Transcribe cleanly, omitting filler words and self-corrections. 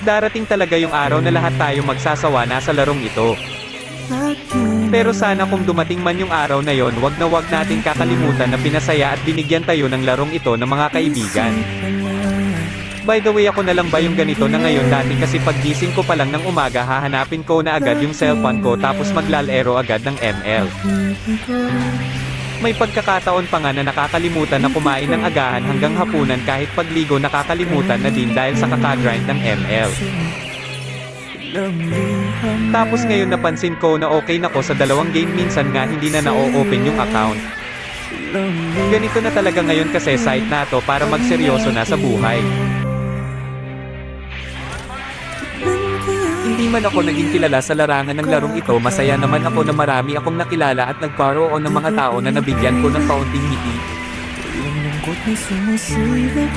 Darating talaga yung araw na lahat tayo magsasawa na sa larong ito. Pero sana kung dumating man yung araw na yon, wag na wag natin kakalimutan na pinasaya at binigyan tayo ng larong ito ng mga kaibigan. By the way, ako na lang ba yung ganito na ngayon? Dati kasi paggising ko pa lang ng umaga hahanapin ko na agad yung cellphone ko tapos maglalaro agad ng ML. May pagkakataon pa nga na nakakalimutan na kumain ng agahan hanggang hapunan, kahit pagligo nakakalimutan na din dahil sa kakagrind ng ML. Tapos ngayon napansin ko na okay na ko sa 2 game, minsan nga hindi na na-open yung account. Ganito na talaga ngayon kasi site na to para magseryoso na sa buhay. Hindi man ako naging kilala sa larangan ng larong ito, masaya naman ako na marami akong nakilala at nagkaroon ng mga tao na nabigyan ko ng kaunting ngiti. Yung lungkot na sumisilip